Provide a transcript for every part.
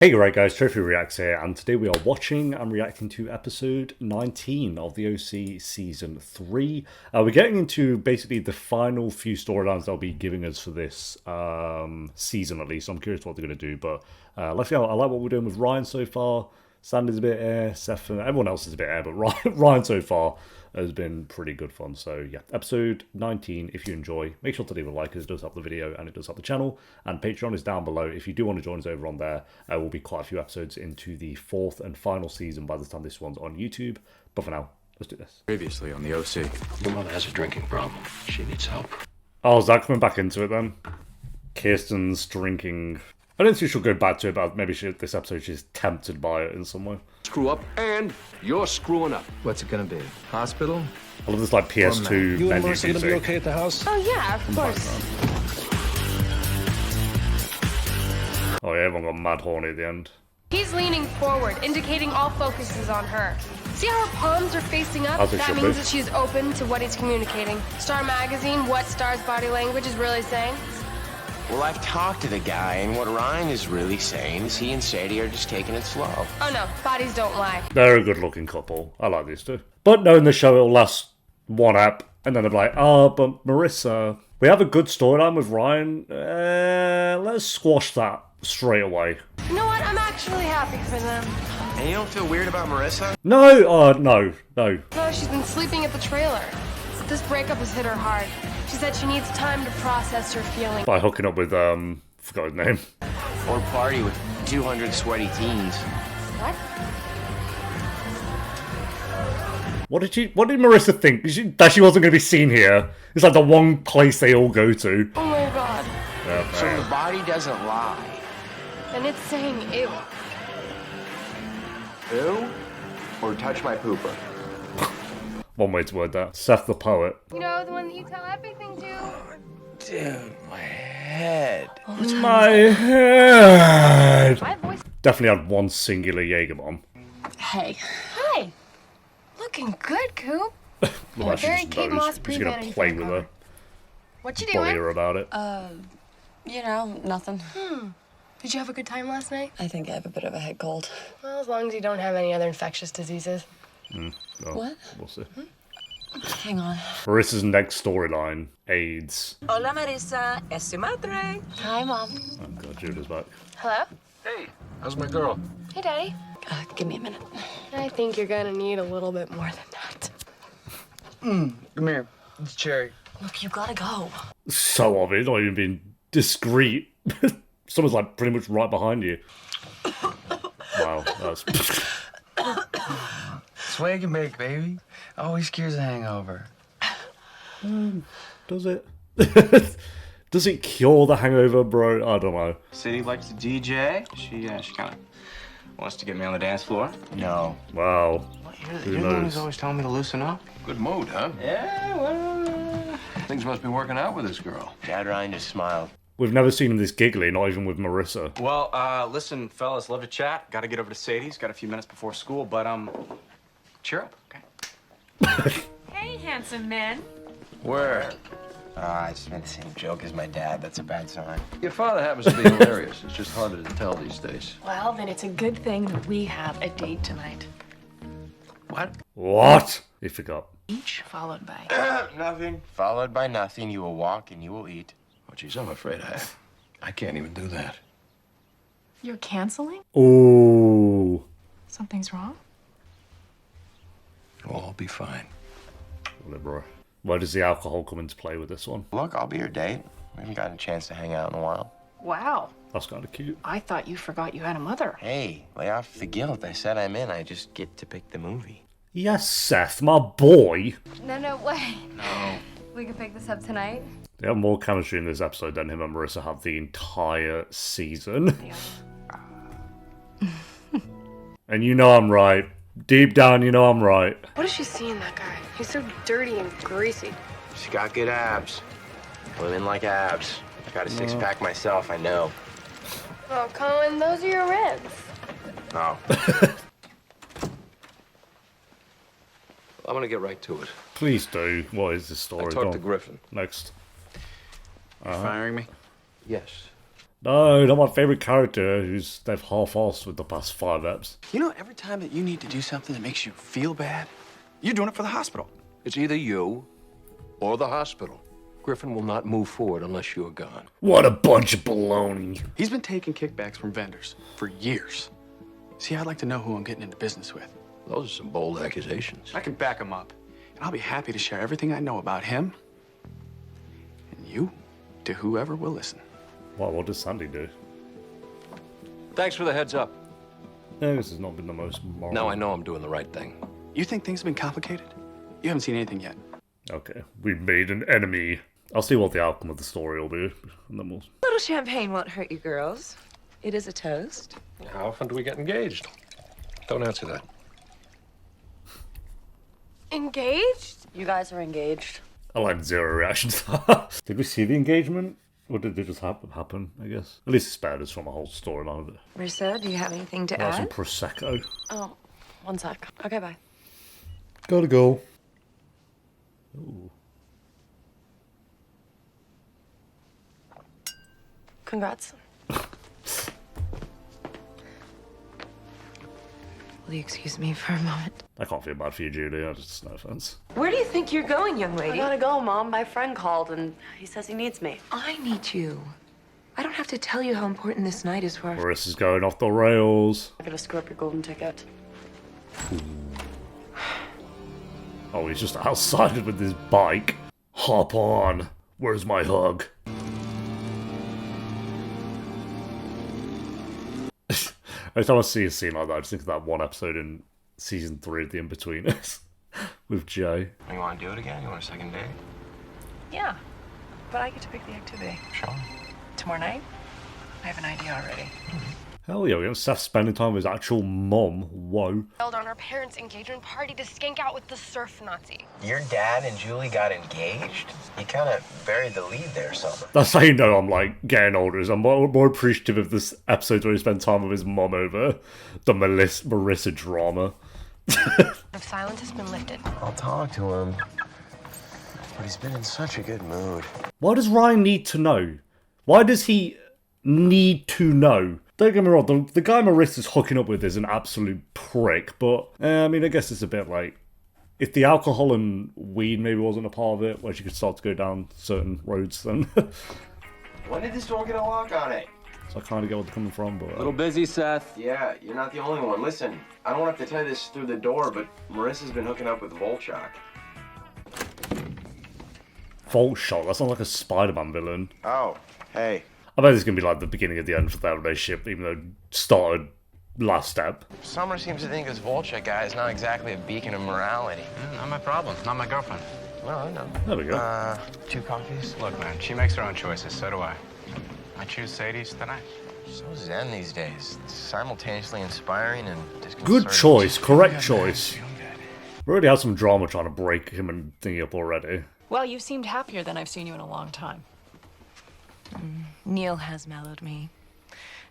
Hey right guys, Trophy Reacts here, and today we are watching and reacting to episode 19 of the OC Season 3. We're getting into basically the final few storylines they'll be giving us for this season at least. I'm curious what they're going to do, but let's go. I like what we're doing with Ryan so far. Sandy's a bit air, Seth and everyone else is a bit air, but Ryan so far has been pretty good fun. So yeah, episode 19, if you enjoy, make sure to leave a like, as it does help the video and it does help the channel. And Patreon is down below if you do want to join us over on there. We'll be quite a few episodes into the fourth and final season by the time this one's on YouTube. But for now, let's do this. Previously on the OC. Your mother has a drinking problem. She needs help. Oh, is that coming back into it then? Kirsten's drinking. I don't think she'll go back to it, but maybe this episode she's tempted by it in some way. Screw up, and you're screwing up. What's it gonna be? Hospital? I love this like PS2 You and menu Marissa gonna be music. okay at the house? Oh yeah, of course. Oh yeah, everyone got mad horny at the end. He's leaning forward, indicating all focus is on her. See how her palms are facing up? As it That should means be. that she's open to what he's communicating. Star Magazine, what Star's body language is really saying? Well, I've talked to the guy, and what Ryan is really saying is he and Sadie are just taking it slow. Oh no, bodies don't lie. They're a good looking couple. I like these two. But knowing the show, it'll last one app, and then they'll be like, oh, but Marissa. We have a good storyline with Ryan. Let's squash that straight away. You know what? I'm actually happy for them. And you don't feel weird about Marissa? No, no. No, she's been sleeping at the trailer. This breakup has hit her hard. She said she needs time to process her feelings. By hooking up with, forgot his name. Or party with 200 sweaty teens. What? What did Marissa think? That she wasn't going to be seen here? It's like the one place they all go to. Oh my god. So the body doesn't lie. And it's saying ew. Who? Or touch my pooper? One way to word that. Seth the poet. You know, the one that you tell everything to. Dude, my head. My head. My voice. Definitely had one singular Jaeger bomb. Hey. Hi. Looking good, Coop. Well, very she just Kate knows. Moss She's pre-Vanity going to play Fair with cover. her. What you Bully doing? her about it. You know, nothing. Did you have a good time last night? I think I have a bit of a head cold. Well, as long as you don't have any other infectious diseases. Oh, What? We'll see. Hang on. Marissa's next storyline, AIDS. Hola Marissa, es su madre. Hi, Mom. Oh god, Judah's back. Hello? Hey, how's my girl? Hey, Daddy. Give me a minute. I think you're gonna need a little bit more than that. Come here. It's Cherry. Look, you gotta go. So obvious, not even being discreet. Someone's like pretty much right behind you. Wow, that's... Swag and bake, baby. Always cures a hangover. Does it? Does it cure the hangover, bro? I don't know. Sadie likes to DJ. She kind of wants to get me on the dance floor. No. Wow. Who You're the one knows? who's always telling me to loosen up. Good mood, huh? Yeah, well, Things must be working out with this girl. Dad Ryan just smiled. We've never seen him this giggly, not even with Marissa. well, listen, fellas, love to chat. Got to get over to Sadie's. Got a few minutes before school, but cheer up, okay? Hey, handsome man. Where? I just made the same joke as my dad. That's a bad sign. Your father happens to be hilarious. It's just harder to tell these days. Well, then it's a good thing that we have a date tonight. What? What? He forgot. Each followed by. Nothing. Followed by nothing. You will walk and you will eat. Oh, geez, I'm afraid I can't even do that. You're canceling? Ooh. Something's wrong? Oh, I'll be fine. Bro. Where does the alcohol come into play with this one? Look, I'll be your date. We haven't gotten a chance to hang out in a while. Wow. That's kind of cute. I thought you forgot you had a mother. Hey, lay off the guilt. I said I'm in. I just get to pick the movie. Yes, Seth, my boy. No way. No. We can pick this up tonight. They have more chemistry in this episode than him and Marissa have the entire season. And you know I'm right. Deep down, you know I'm right. What does she see in that guy? He's so dirty and greasy. She's got good abs. Women like abs. I got a six-pack myself, I know. Oh, Colin, those are your ribs. Oh. I'm gonna get right to it. Please do. What is this story? I Go talked on. to Griffin. Next. Firing me? Yes. No, not my favourite character, who's they've half-assed with the past 5 eps. You know, every time that you need to do something that makes you feel bad, you're doing it for the hospital. It's either you or the hospital. Griffin will not move forward unless you're gone. What a bunch of baloney. He's been taking kickbacks from vendors for years. See, I'd like to know who I'm getting into business with. Those are some bold accusations. I can back him up, and I'll be happy to share everything I know about him and you to whoever will listen. Wow, what does Sandy do? Thanks for the heads up. Yeah, this has not been the most moral. Now I know I'm doing the right thing. You think things have been complicated? You haven't seen anything yet. Okay, we've made an enemy. I'll see what the outcome of the story will be, and then we'll... A little champagne won't hurt you girls. It is a toast. How often do we get engaged? Don't answer that. Engaged? You guys are engaged. I like 0 reactions to that. Did we see the engagement? Or did it just happen, I guess? At least it's spared us from a whole storyline of it. Marissa, do you have anything to Some add? Prosecco. Oh, one sec. Okay, bye. Gotta go. Ooh. Congrats. Will you excuse me for a moment? I can't feel bad for you, Julie. I just, no offense. Where do you think you're going, young I lady? gotta go, Mom. My friend called and he says he needs me. I need you. I don't have to tell you how important this night is for our... Marissa's going off the rails. I gotta screw up your golden ticket. Oh, he's just outside with his bike. Hop on. Where's my hug? Every time I see a scene like that, I just think of that one episode in season 3 of The In-Betweeners with Joe. You want to do it again? You want a second date? Yeah, but I get to pick the activity. Sure. Tomorrow night? I have an idea already. Hell yeah, we got Seth spending time with his actual mom. Whoa. Held on our parents' engagement party to skank out with the surf Nazi. Your dad and Julie got engaged? You kind of buried the lead there, Summer. That's how you know I'm like getting older. Is I'm more appreciative of this episode where he spent time with his mom over the Marissa drama. The silence has been lifted. I'll talk to him. But he's been in such a good mood. Why does Ryan need to know? Why does he need to know? Don't get me wrong, the guy Marissa's hooking up with is an absolute prick, but I mean, I guess it's a bit like if the alcohol and weed maybe wasn't a part of it, where she could start to go down certain roads, then When did this door get a lock on it? so I kind of get where they're coming from. But A little busy, Seth. Yeah, you're not the only one. Listen, I don't want to have to tell you this through the door, but Marissa's been hooking up with Volchok. Volchok, that sounds like a Spider-Man villain. Oh, hey. I bet it's gonna be like the beginning of the end for that relationship, even though it started last step. Summer seems to think this Volchok guy is not exactly a beacon of morality. Not my problem. Not my girlfriend. Well, I know. There we go. 2 coffees? Look, man, she makes her own choices. So do I. I choose Sadie's tonight. So zen these days. It's simultaneously inspiring and disconcerting. Good choice, correct choice. We already had some drama trying to break him and thingy up already. Well, you seemed happier than I've seen you in a long time. Neil has mellowed me.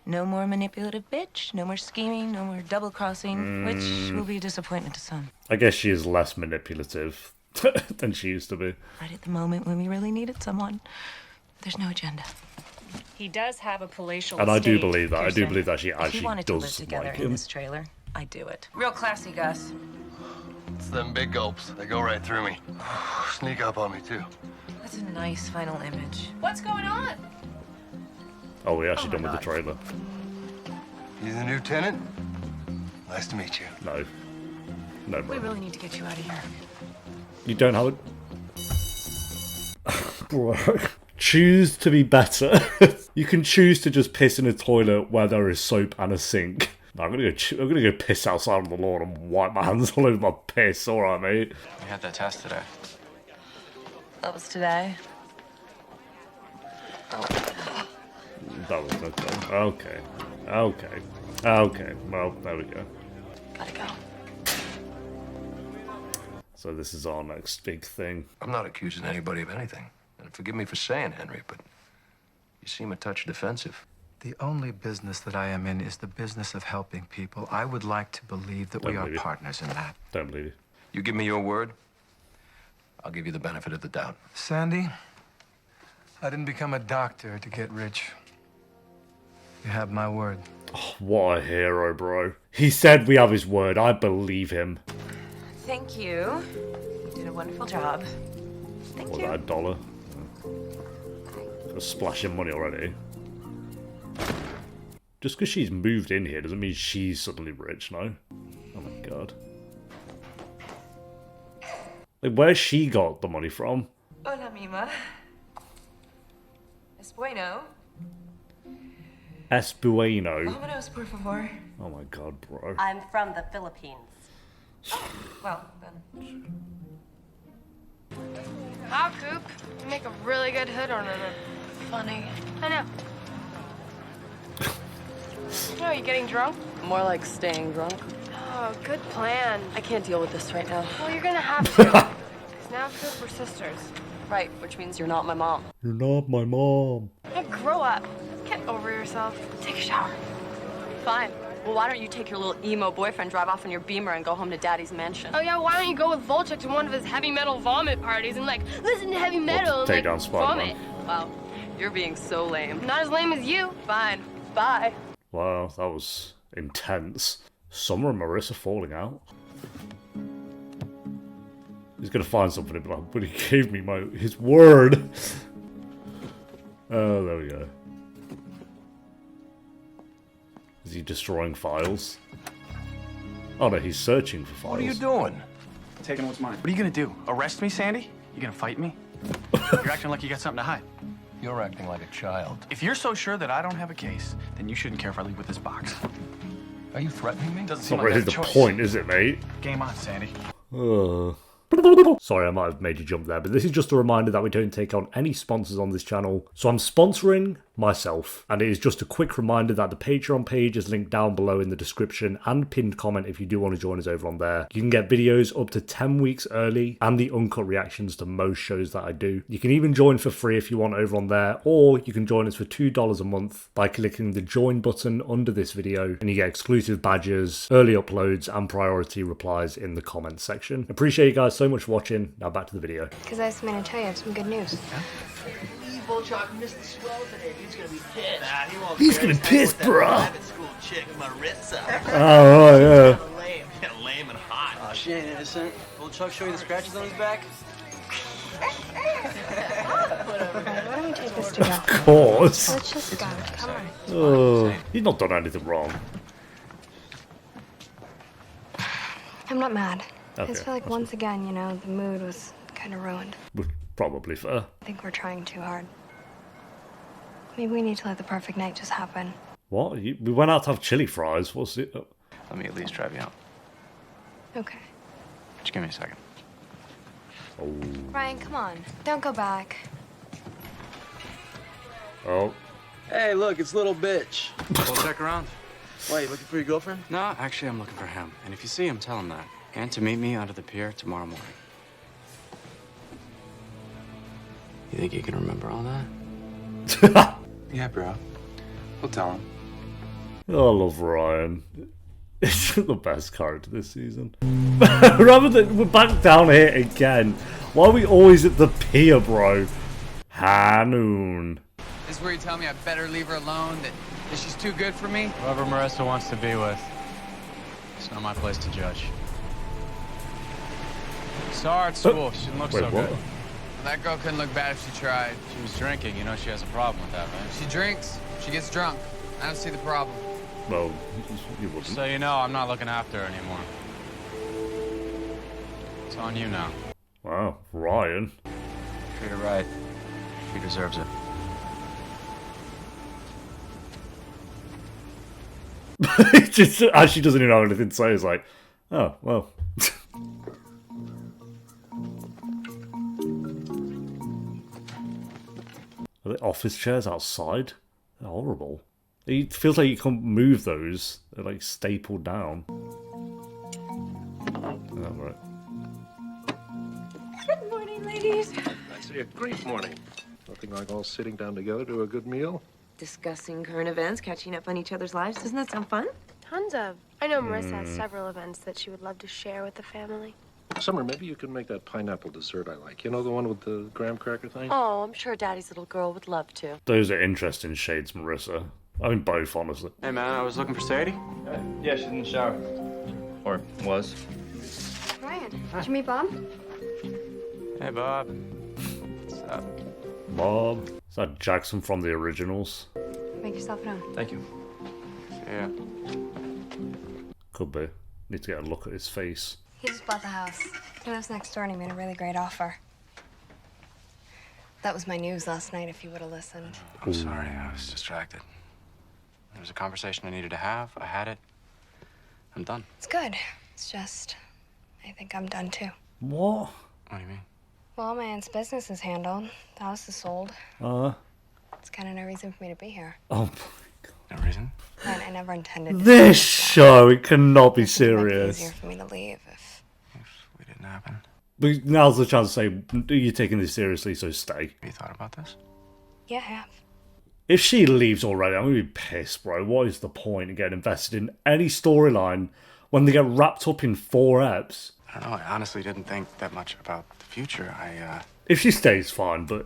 No more manipulative bitch, no more scheming, no more double-crossing, which will be a disappointment to some. I guess she is less manipulative than she used to be. Right at the moment when we really needed someone, there's no agenda. He does have a palatial And I do estate, believe that. I do Kirsten. believe that she If we actually wanted to live does together like in him. this trailer, I'd do it. Real classy, Gus. It's them big gulps. They go right through me. Sneak up on me, too. That's a nice final image. What's going on? Oh, we actually Oh done my with the God. trailer. You the new tenant? Nice to meet you. No. No, We bro. really need to get you out of here. You don't have it? Bro. Choose to be better. You can choose to just piss in a toilet where there is soap and a sink. No, I'm gonna go piss outside on the lawn and wipe my hands all over my piss. All right, mate. We had that test today. That was today. That was okay. Okay. Okay. Okay. Well, there we go. Gotta go. So this is our next big thing. I'm not accusing anybody of anything. And forgive me for saying, Henry, but you seem a touch defensive. The only business that I am in is the business of helping people. I would like to believe that we Don't are believe it. partners in that. Don't believe you. You give me your word, I'll give you the benefit of the doubt. Sandy, I didn't become a doctor to get rich. You have my word. Oh, what a hero, bro. He said we have his word. I believe him. Thank you. You did a wonderful job. Thank What, you. that $1? Got splashing money already. Just because she's moved in here doesn't mean she's suddenly rich, no? Oh my god. Like, where's she got the money from? Hola, Mima. Es bueno. Es bueno. Vámonos, por favor. Oh my god, bro. I'm from the Philippines. Well, then. Wow, Coop. You make a really good hood ornament. Funny. I know. Oh, are you getting drunk? More like staying drunk. Oh, good plan. I can't deal with this right now. Well, you're gonna have to. Because now Coop, we're sisters. Right, which means you're not my mom. You're not my mom. Now grow up. Get over yourself. Take a shower. Fine. Well, why don't you take your little emo boyfriend, drive off in your Beamer, and go home to Daddy's mansion? Oh, yeah, why don't you go with Volchok to one of his heavy metal vomit parties and, like, listen to heavy metal and, take like, down Spider-Man. vomit? Wow, you're being so lame. Not as lame as you. Fine. Bye. Wow, that was intense. Summer and Marissa falling out. He's gonna find something to be like, but he gave me his word. Oh, there we go. Is he destroying files? Oh no, he's searching for files. What are you doing? Taking what's mine. What are you gonna do? Arrest me, Sandy? You gonna fight me? You're acting like you got something to hide. You're acting like a child. If you're so sure that I don't have a case, then you shouldn't care if I leave with this box. Are you threatening me? Doesn't It's seem not like I really have the a choice. point, is it, mate? Game on, Sandy. Sorry, I might have made you jump there, but this is just a reminder that we don't take on any sponsors on this channel. So I'm sponsoring myself, and it is just a quick reminder that the Patreon page is linked down below in the description and pinned comment if you do want to join us over on there. You can get videos up to 10 weeks early and the uncut reactions to most shows that I do. You can even join for free if you want over on there, or you can join us for $2 a month by clicking the join button under this video, and you get exclusive badges, early uploads, and priority replies in the comments section. Appreciate you guys so much for watching. Now back to the video. Because I have something to tell you. I have some good news. Volchok missed the swell today. He's gonna be pissed. Nah, he won't. He's gonna be pissed, bro. Private school chick, Marissa. Oh, yeah. Lame, lame and hot. Oh, she ain't innocent. Volchok show you the scratches on his back? Whatever. Why don't we take this to go? Of course. Let's just go. Come on. Oh, he's not done anything wrong. I'm not mad. I Okay, just feel like that's once again, you know, the mood was kind of ruined. Probably fair. I think we're trying too hard. Maybe we need to let the perfect night just happen. What? We went out to have chili fries. What's it? Let me at least drive you out. Okay. Just give me a second. Oh. Ryan, come on. Don't go back. Oh. Hey, look, it's little bitch. We'll check around. Why, you looking for your girlfriend? No, actually, I'm looking for him. And if you see him, tell him that. And to meet me under the pier tomorrow morning. You think you can remember all that? Yeah, bro. We'll tell him. Oh, I love Ryan. It's the best character this season. Rather than we're back down here again. Why are we always at the pier, bro? Hanoon. This is where you tell me I better leave her alone, that she's too good for me? Whoever Marissa wants to be with. It's not my place to judge. Saw her at school. She didn't look Wait, so what? good. That girl couldn't look bad if she tried. She was drinking. You know she has a problem with that, right? She drinks, she gets drunk. I don't see the problem. Well, you wouldn't. So you know I'm not looking after her anymore. It's on you now. Wow, Ryan. Treat her right. She deserves it. Just as she doesn't even have anything to say, it's like, oh, well. Are they office chairs outside? They're horrible. It feels like you can't move those. They're like stapled down. Oh, right. Good morning, ladies. I say a great morning. Nothing like all sitting down together to a good meal. Discussing current events, catching up on each other's lives. Doesn't that sound fun? Tons of. I know Marissa has several events that she would love to share with the family. Summer, maybe you can make that pineapple dessert I like. You know, the one with the graham cracker thing? Oh, I'm sure Daddy's little girl would love to. Those are interesting shades, Marissa. I mean, both, honestly. Hey, man, I was looking for Sadie. Yeah, she's in the shower. Or was. Ryan, did you meet Bob? Hey, Bob. What's up? Bob. Is that Jackson from the originals? Make yourself known. Thank you. Yeah. Could be. Need to get a look at his face. He just bought the house. He lives next door and he made a really great offer. That was my news last night, if you would have listened. I'm sorry, I was distracted. There was a conversation I needed to have. I had it. I'm done. It's good. It's just, I think I'm done too. What? What do you mean? Well, my aunt's business is handled. The house is sold. It's kind of no reason for me to be here. Oh my No reason? And I never intended to. This show, it cannot be It's easier serious. for me to leave if we didn't happen. But now's the chance to say, are you taking this seriously, so stay. Have you thought about this? Yeah, I have. If she leaves already, I'm going to be pissed, bro. What is the point in getting invested in any storyline when they get wrapped up in 4 eps? I don't know. I honestly didn't think that much about the future. If she stays, fine, but...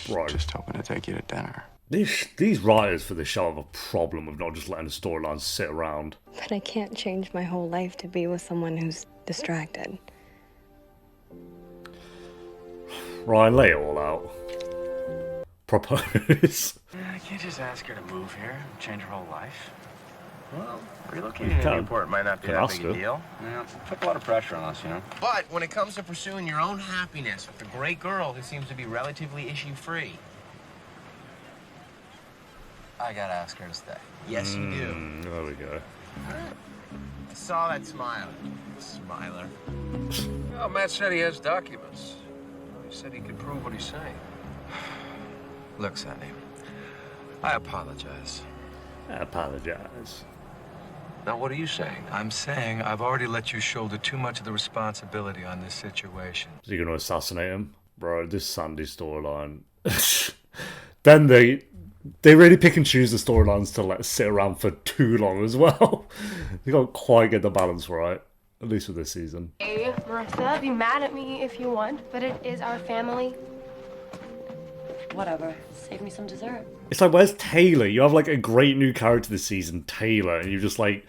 Bro. Just hoping to take you to dinner. These writers for this show have a problem with not just letting the storylines sit around. But I can't change my whole life to be with someone who's distracted. Ryan, lay it all out. Propose. I can't just ask her to move here, change her whole life. Well, You relocating to can. Newport might not be Can that ask big a her. deal. Yeah, it's put a lot of pressure on us, you know? But when it comes to pursuing your own happiness with a great girl who seems to be relatively issue-free, I gotta ask her to stay. Yes, you do. There we go. I saw that smile. Smiler. Well, Matt said he has documents. He said he could prove what he's saying. Look, Sadie, I apologize. I apologize. Now, what are you saying? I'm saying I've already let you shoulder too much of the responsibility on this situation. Is he going to assassinate him? Bro, this Sandy storyline. Then they really pick and choose the storylines to let sit around for too long as well. They can't quite get the balance right. At least with this season. Hey, Marissa, be mad at me if you want, but it is our family. Whatever. Save me some dessert. It's like, where's Taylor? You have like a great new character this season, Taylor, and you've just like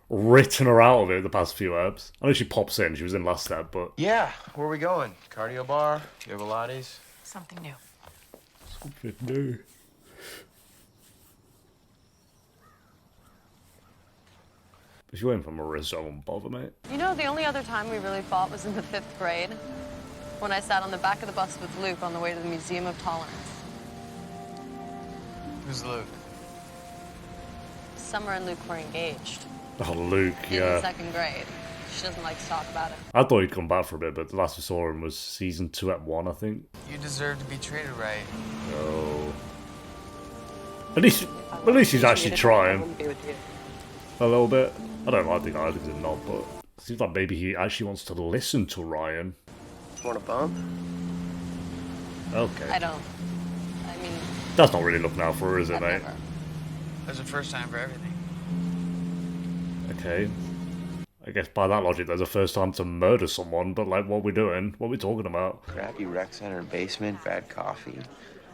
written her out of it the past few eps. I know she pops in, she was in last step, but... Yeah, where are we going? Cardio bar? Yoga Pilates? Something new. Something new. If you're waiting for Marissa, I won't bother, mate. You know, the only other time we really fought was in the 5th grade, when I sat on the back of the bus with Luke on the way to the Museum of Tolerance. Who's Luke? Summer and Luke were engaged. Oh, Luke, In the yeah. 2nd grade. She doesn't like to talk about it. I thought he'd come back for a bit, but the last we saw him was season 2 at 1, I think. You deserve to be treated right. Oh. At least he's actually trying. A little bit. I don't like the guy, he's not, but it seems like maybe he actually wants to listen to Ryan. Want a bump? Okay. I don't. I mean... That's not really looking out for her, is it, mate? Never. There's a first time for everything. Okay. I guess by that logic, there's a first time to murder someone, but like, what are we doing? What are we talking about? Crappy rec center basement, bad coffee.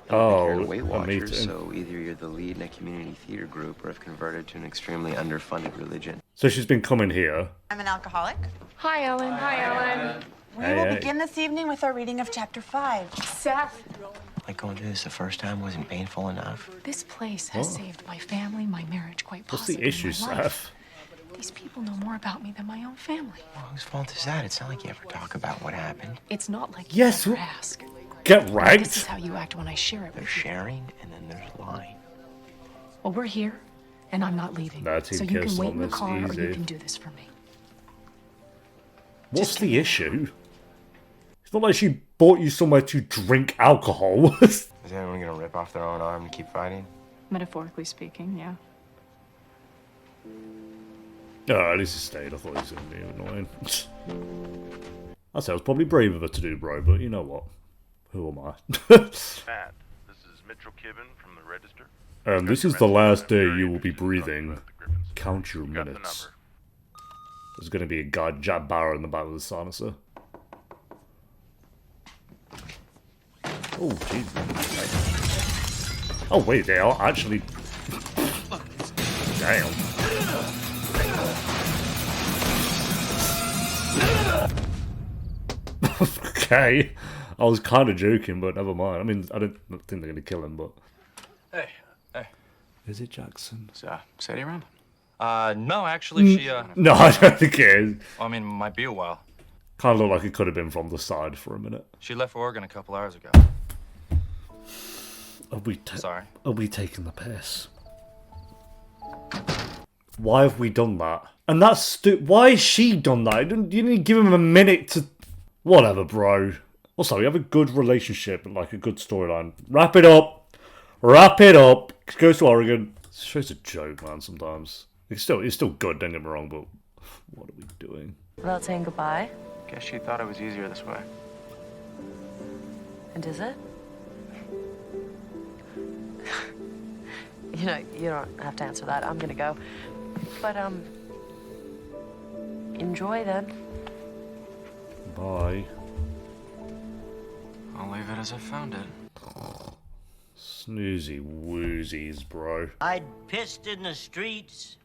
Oh, You're a Weight a Watchers, meeting. so either you're the lead in a community theater group or have converted to an extremely underfunded religion. So she's been coming here. I'm an alcoholic. Hi, Ellen. Hi, Ellen. We Hey, will hey. begin this evening with our reading of chapter 5. Seth. Like going through this the first time wasn't painful enough. This place has saved my family, my marriage, quite What's possibly the issue, my life. Seth? These people know more about me than my own family. Well, whose fault is that? It's not like you ever talk about what happened. It's not like Yes, you ever ask. Get right. This is how you act when I share it There's with you. sharing and then there's lying. Well, we're here, and I'm not leaving. Nah, Team So you can Kirsten wait on in the this, car, or you easy. can do this for me. What's the issue? It's not like she brought you somewhere to drink alcohol. Is anyone gonna rip off their own arm and keep fighting? Metaphorically speaking, yeah. Oh, at least he stayed. I thought he was going to be annoying. I say it was probably brave of her to do, bro, but you know what? Who am I? Pat, this is Mitchell Kibben from the Register. And this is the last day you will be breathing. Count your minutes. There's going to be a guy, Jack Barrow, in the back with a silencer. Oh, jeez. Oh, wait, they are actually... Damn. Okay. I was kind of joking, but never mind. I mean, I don't think they're going to kill him, but... Hey. Is it Jackson? Is Sadie around? No, actually, she, No, I don't think it is. I mean, might be a while. Kind of looked like it could have been from the side for a minute. She left for Oregon a couple hours ago. Sorry. Are we taking the piss? Why have we done that? And that's why has she done that? You didn't give him a minute to... Whatever, bro. Also, we have a good relationship and like a good storyline. Wrap it up. Wrap it up. Goes to Oregon. This show's a joke, man, sometimes. It's still good, don't get me wrong, but what are we doing? Without saying goodbye? Guess she thought it was easier this way. And is it? You know, you don't have to answer that. I'm gonna go. But, enjoy then. Bye. I'll leave it as I found it. Snoozy woozies, bro. I'd pissed in the streets,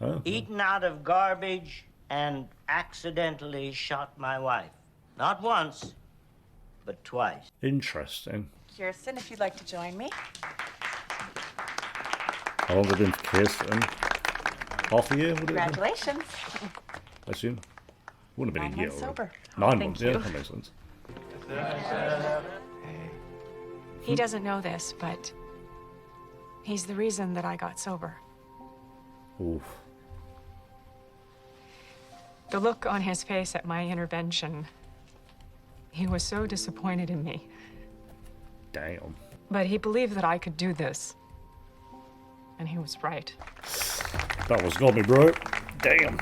Oh. eaten out of garbage, and accidentally shot my wife. Not once, but twice. Interesting. Kirsten, if you'd like to join me. How long have it been for Kirsten? Half a year, would it have been? Congratulations. I assume. Wouldn't have been 9 a year. months sober. 9 Thank months, you. yeah, that makes sense. He doesn't know this, but he's the reason that I got sober. Oof. The look on his face at my intervention. He was so disappointed in me. Damn. But he believed that I could do this. And he was right. That was got me, bro. Damn.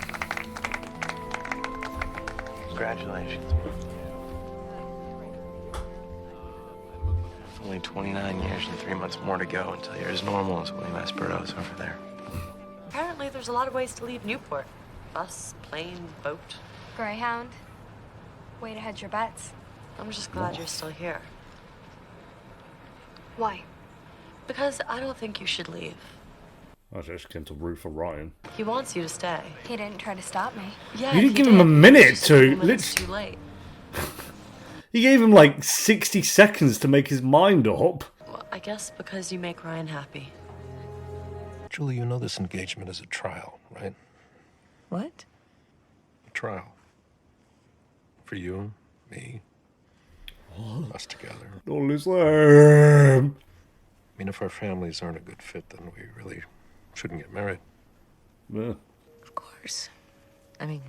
Congratulations. Only 29 years and 3 months more to go until you're as normal as William Espero's over there. Apparently, there's a lot of ways to leave Newport. Bus, plane, boat. Greyhound. Way to hedge your bets. I'm just glad you're still here. Why? Because I don't think you should leave. I just came to root for Ryan. He wants you to stay. He didn't try to stop me. Yeah, You didn't he give him a did. minute Just a few to. minutes too late. You gave him like 60 seconds to make his mind up. Well, I guess because you make Ryan happy. Julie, you know this engagement is a trial, right? What? A trial. For you, me, us together. Don't listen. I mean, if our families aren't a good fit, then we really shouldn't get married. Yeah. Of course. I mean,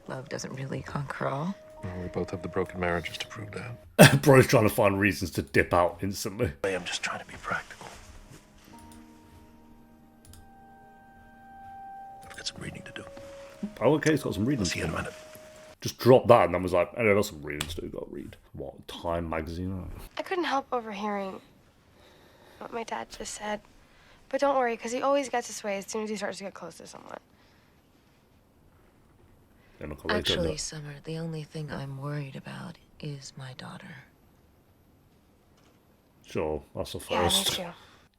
love doesn't really conquer all. Well, we both have the broken marriages to prove that. Bro's trying to find reasons to dip out instantly. I'm just trying to be practical. I've got some reading to do. Oh, okay, he's got some reading I'll see you in a minute. Just dropped that and then was like, anyway, that's some reading to do. Got to read. What? Time magazine? I couldn't help overhearing what my dad just said. But don't worry, because he always gets his way as soon as he starts to get close to someone. Actually, Summer, the only thing I'm worried about is my daughter. Sure, that's a Yeah, me first. too.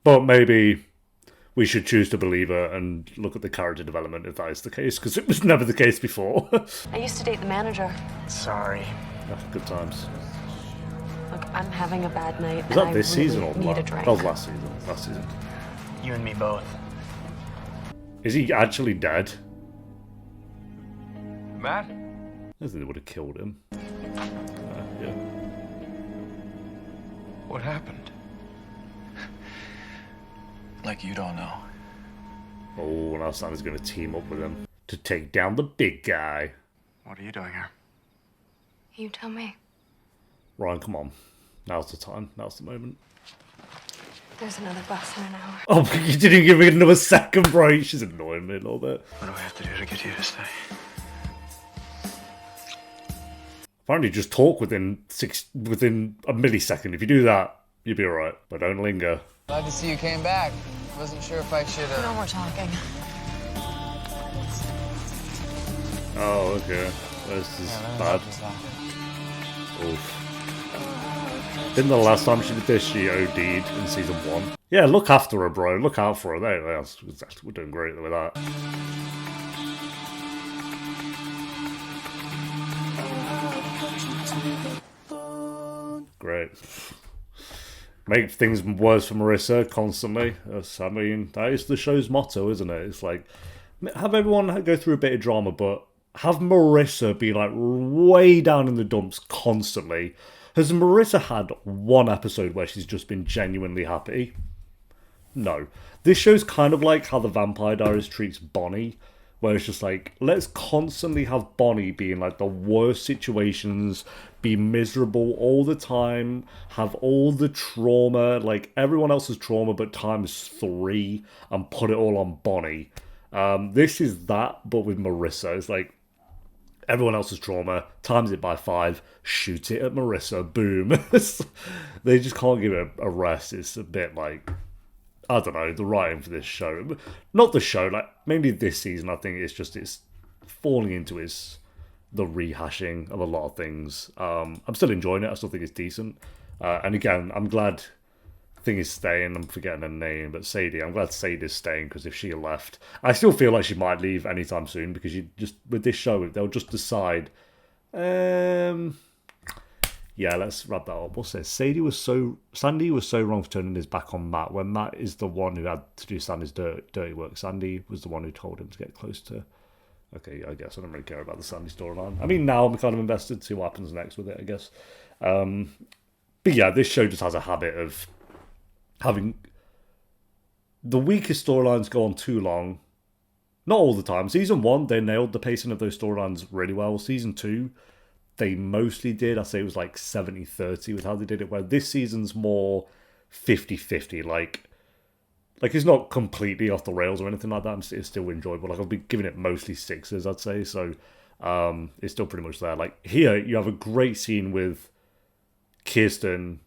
But maybe we should choose to believe her and look at the character development if that is the case, because it was never the case before. I used to date the manager. Sorry. Good times. Look, I'm having a bad night. Was and that this I really season or need a what? drink. That was last season. Last season. You and me both. Is he actually dead? Matt? I think they would have killed him. Yeah. What happened? Like you don't know. Oh, now Santa's going to team up with him to take down the big guy. What are you doing here? You tell me. Ryan, come on. Now's the time. Now's the moment. There's another bus in an hour. Oh, you didn't give me another second, bro. She's annoying me a little bit. What do I have to do to get you to stay? Apparently, just talk within a millisecond. If you do that, you'll be alright. But don't linger. Glad to see you came back. Wasn't sure if I should, No more talking. Oh, okay. This is bad. Oof. Didn't the last time she did this, she OD'd in season 1? Yeah, look after her, bro. Look out for her. There, we're doing great with that. Great. Make things worse for Marissa constantly. I mean, that is the show's motto, isn't it? It's like, have everyone go through a bit of drama, but have Marissa be like way down in the dumps constantly. Has Marissa had one episode where she's just been genuinely happy? No. This show's kind of like how the Vampire Diaries treats Bonnie, where it's just like, let's constantly have Bonnie be in like the worst situations, be miserable all the time, have all the trauma, like everyone else's trauma but times 3, and put it all on Bonnie. This is that, but with Marissa. It's like, everyone else's trauma, times it by 5, shoot it at Marissa, boom. They just can't give it a rest. It's a bit like, I don't know, the writing for this show. Not the show, like, mainly this season, I think it's falling into the rehashing of a lot of things. I'm still enjoying it. I still think it's decent. And again, I'm glad Thing is staying. I'm forgetting her name, but Sadie. I'm glad Sadie's staying, because if she left, I still feel like she might leave anytime soon, because you just, with this show, they'll just decide. Yeah, let's wrap that up. What's this? Sandy was so wrong for turning his back on Matt, when Matt is the one who had to do Sandy's dirty work. Sandy was the one who told him to get close to. Okay, I guess I don't really care about the Sandy storyline. I mean, now I'm kind of invested to see what happens next with it, I guess. But yeah, this show just has a habit of having the weakest storylines go on too long. Not all the time. Season 1, they nailed the pacing of those storylines really well. Season 2, they mostly did. I'd say it was like 70-30 with how they did it, where this season's more 50-50. Like it's not completely off the rails or anything like that. It's still enjoyable. Like, I'll be giving it mostly 6s, I'd say. So it's still pretty much there. Like, here, you have a great scene with Kirsten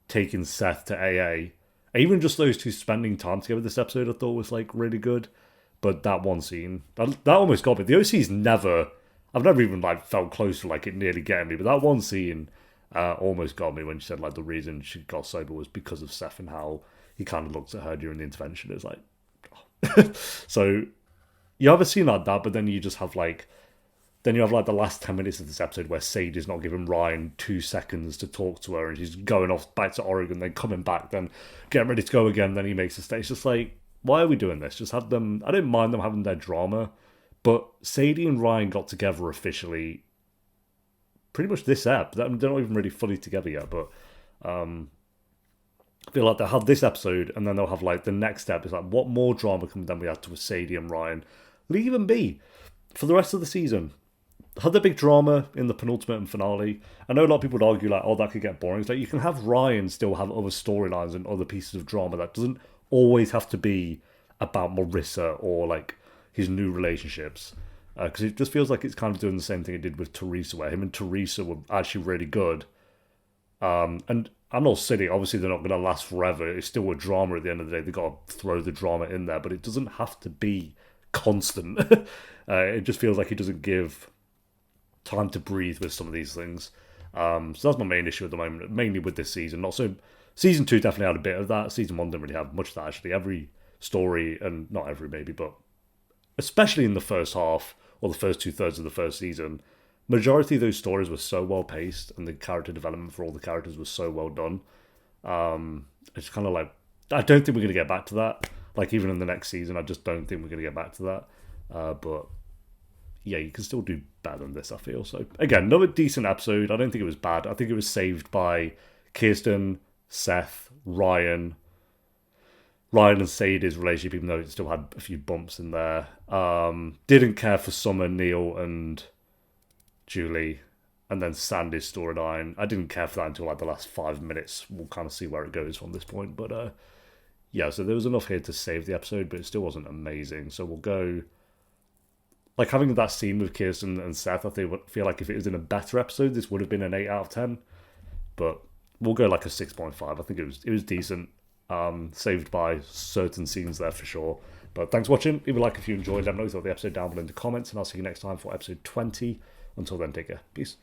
taking Seth to AA. Even just those two spending time together this episode, I thought was like really good. But that one scene, that almost got me. The OC's never, I've never even like felt close to like it nearly getting me. But that one scene almost got me when she said like the reason she got sober was because of Seth, and how he kind of looked at her during the intervention. It's like, oh. So you have a scene like that, but then you just have like, then you have like the last 10 minutes of this episode where Sadie's not giving Ryan 2 seconds to talk to her, and she's going off back to Oregon, then coming back, then getting ready to go again, then he makes a stay. It's just like, why are we doing this? Just have them, I don't mind them having their drama, but Sadie and Ryan got together officially pretty much this ep. They're not even really fully together yet, but I feel like they'll have this episode, and then they'll have like the next step. It's like, what more drama can then we add to Sadie and Ryan? Leave them be for the rest of the season. Had the big drama in the penultimate and finale. I know a lot of people would argue like, oh, that could get boring. It's like, you can have Ryan still have other storylines and other pieces of drama that doesn't always have to be about Marissa or like his new relationships. Because it just feels like it's kind of doing the same thing it did with Teresa, where him and Teresa were actually really good. And I'm not silly. Obviously, they're not going to last forever. It's still a drama at the end of the day. They've got to throw the drama in there, but it doesn't have to be constant. It just feels like it doesn't give time to breathe with some of these things. So that's my main issue at the moment, mainly with this season. Not so. Season 2 definitely had a bit of that. Season 1 didn't really have much of that, actually. Every story, and not every maybe, but especially in the first half, or the first 2/3 of the first season, majority of those stories were so well paced, and the character development for all the characters was so well done. It's kind of like, I don't think we're going to get back to that. Like, even in the next season, I just don't think we're going to get back to that. But yeah, you can still do better than this, I feel. So again, another decent episode. I don't think it was bad. I think it was saved by Kirsten, Seth, Ryan and Sadie's relationship, even though it still had a few bumps in there. Didn't care for Summer, Neil, and Julie. And then Sandy's storyline. I didn't care for that until like the last 5 minutes. We'll kind of see where it goes from this point. But yeah, so there was enough here to save the episode, but it still wasn't amazing. So we'll go, like, having that scene with Kirsten and Seth, I feel like if it was in a better episode, this would have been an 8 out of 10. But we'll go like a 6.5. I think it was decent. Saved by certain scenes there for sure. But thanks for watching. Leave a like if you enjoyed. Let me know what you thought of the episode down below in the comments, and I'll see you next time for episode 20. Until then, take care. Peace.